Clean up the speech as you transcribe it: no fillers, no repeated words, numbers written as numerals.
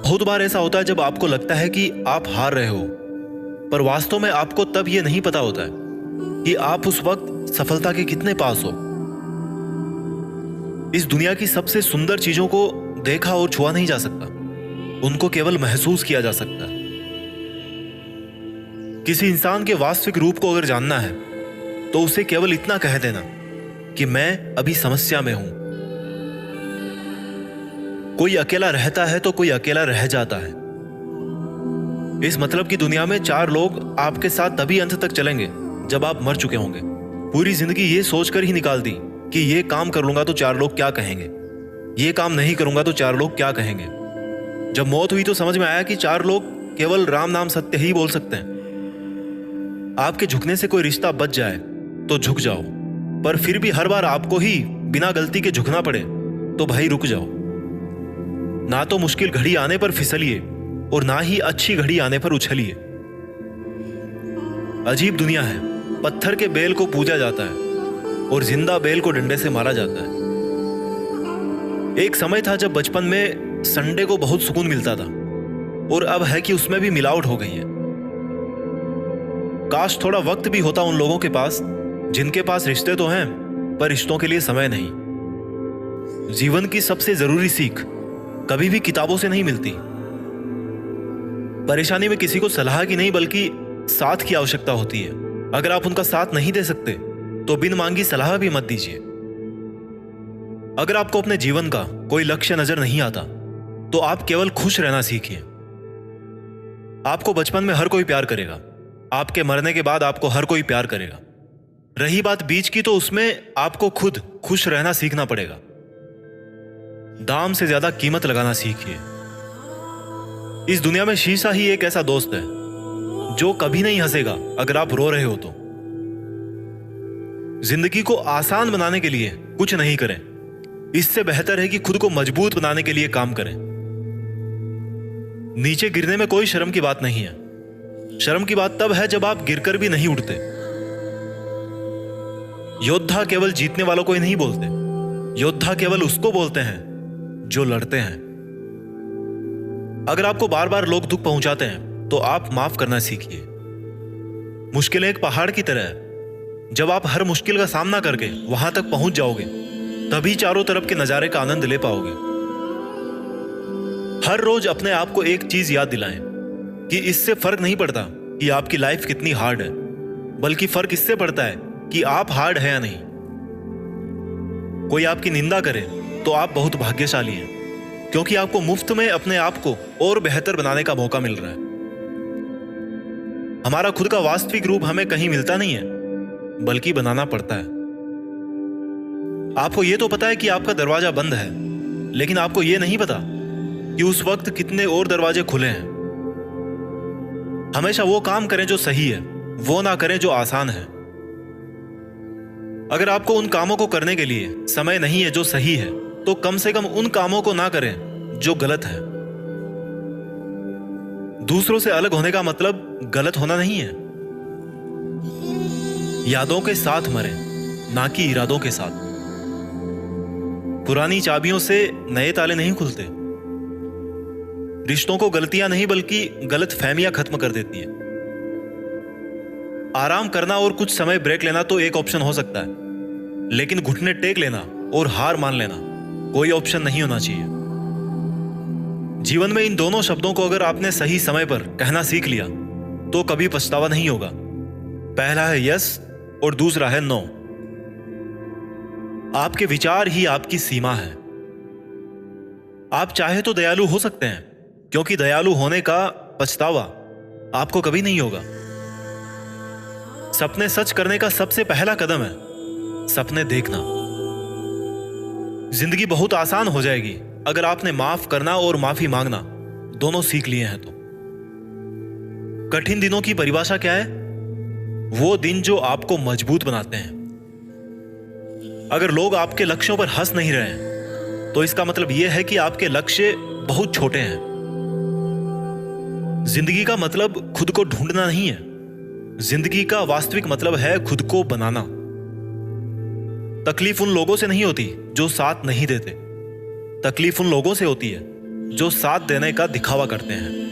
बहुत बार ऐसा होता है जब आपको लगता है कि आप हार रहे हो, पर वास्तव में आपको तब यह नहीं पता होता है कि आप उस वक्त सफलता के कितने पास हो। इस दुनिया की सबसे सुंदर चीजों को देखा और छुआ नहीं जा सकता, उनको केवल महसूस किया जा सकता है। किसी इंसान के वास्तविक रूप को अगर जानना है तो उसे केवल इतना कह देना कि मैं अभी समस्या में हूं। कोई अकेला रहता है तो कोई अकेला रह जाता है। इस मतलब की दुनिया में 4 लोग आपके साथ तभी अंत तक चलेंगे जब आप मर चुके होंगे। पूरी जिंदगी ये सोचकर ही निकाल दी कि ये काम कर लूंगा तो 4 लोग क्या कहेंगे, ये काम नहीं करूंगा तो 4 लोग क्या कहेंगे। जब मौत हुई तो समझ में आया कि 4 लोग केवल राम नाम सत्य ही बोल सकते हैं। आपके झुकने से कोई रिश्ता बच जाए तो झुक जाओ, पर फिर भी हर बार आपको ही बिना गलती के झुकना पड़े तो भाई रुक जाओ। ना तो मुश्किल घड़ी आने पर फिसलिए और ना ही अच्छी घड़ी आने पर उछलिए। अजीब दुनिया है, पत्थर के बेल को पूजा जाता है और जिंदा बेल को डंडे से मारा जाता है। एक समय था जब बचपन में संडे को बहुत सुकून मिलता था और अब है कि उसमें भी मिलावट हो गई है। काश थोड़ा वक्त भी होता उन लोगों के पास जिनके पास रिश्ते तो हैं पर रिश्तों के लिए समय नहीं। जीवन की सबसे जरूरी सीख कभी भी किताबों से नहीं मिलती। परेशानी में किसी को सलाह की नहीं बल्कि साथ की आवश्यकता होती है। अगर आप उनका साथ नहीं दे सकते तो बिन मांगी सलाह भी मत दीजिए। अगर आपको अपने जीवन का कोई लक्ष्य नजर नहीं आता तो आप केवल खुश रहना सीखिए। आपको बचपन में हर कोई प्यार करेगा, आपके मरने के बाद आपको हर कोई प्यार करेगा। रही बात बीच की तो उसमें आपको खुद खुश रहना सीखना पड़ेगा। दाम से ज्यादा कीमत लगाना सीखिए। इस दुनिया में शीशा ही एक ऐसा दोस्त है जो कभी नहीं हंसेगा अगर आप रो रहे हो तो। जिंदगी को आसान बनाने के लिए कुछ नहीं करें, इससे बेहतर है कि खुद को मजबूत बनाने के लिए काम करें। नीचे गिरने में कोई शर्म की बात नहीं है। शर्म की बात तब है जब आप गिरकर भी नहीं उठते। योद्धा केवल जीतने वालों को ही नहीं बोलते, योद्धा केवल उसको बोलते हैं जो लड़ते हैं। अगर आपको बार बार लोग दुख पहुंचाते हैं तो आप माफ करना सीखिए। मुश्किलें एक पहाड़ की तरह है, जब आप हर मुश्किल का सामना करके वहां तक पहुंच जाओगे तभी चारों तरफ के नजारे का आनंद ले पाओगे। हर रोज अपने आप को एक चीज याद दिलाएं कि इससे फर्क नहीं पड़ता कि आपकी लाइफ कितनी हार्ड है, बल्कि फर्क इससे पड़ता है कि आप हार्ड है या नहीं। कोई आपकी निंदा करे तो आप बहुत भाग्यशाली हैं, क्योंकि आपको मुफ्त में अपने आप को और बेहतर बनाने का मौका मिल रहा है। हमारा खुद का वास्तविक रूप हमें कहीं मिलता नहीं है, बल्कि बनाना पड़ता है। आपको यह तो पता है कि आपका दरवाजा बंद है, लेकिन आपको यह नहीं पता कि उस वक्त कितने और दरवाजे खुले हैं। हमेशा वो काम करें जो सही है, वो ना करें जो आसान है। अगर आपको उन कामों को करने के लिए समय नहीं है जो सही है, तो कम से कम उन कामों को ना करें जो गलत है। दूसरों से अलग होने का मतलब गलत होना नहीं है। यादों के साथ मरें, ना कि इरादों के साथ। पुरानी चाबियों से नए ताले नहीं खुलते। रिश्तों को गलतियां नहीं बल्कि गलत फहमियां खत्म कर देती है। आराम करना और कुछ समय ब्रेक लेना तो एक ऑप्शन हो सकता है, लेकिन घुटने टेक लेना और हार मान लेना कोई ऑप्शन नहीं होना चाहिए। जीवन में इन दोनों शब्दों को अगर आपने सही समय पर कहना सीख लिया तो कभी पछतावा नहीं होगा। पहला है यस और दूसरा है नो। आपके विचार ही आपकी सीमा है। आप चाहे तो दयालु हो सकते हैं, क्योंकि दयालु होने का पछतावा आपको कभी नहीं होगा। सपने सच करने का सबसे पहला कदम है सपने देखना। जिंदगी बहुत आसान हो जाएगी अगर आपने माफ करना और माफी मांगना दोनों सीख लिए हैं तो। कठिन दिनों की परिभाषा क्या है? वो दिन जो आपको मजबूत बनाते हैं। अगर लोग आपके लक्ष्यों पर हंस नहीं रहे हैं तो इसका मतलब यह है कि आपके लक्ष्य बहुत छोटे हैं। जिंदगी का मतलब खुद को ढूंढना नहीं है, जिंदगी का वास्तविक मतलब है खुद को बनाना। तकलीफ उन लोगों से नहीं होती जो साथ नहीं देते, तकलीफ उन लोगों से होती है जो साथ देने का दिखावा करते हैं।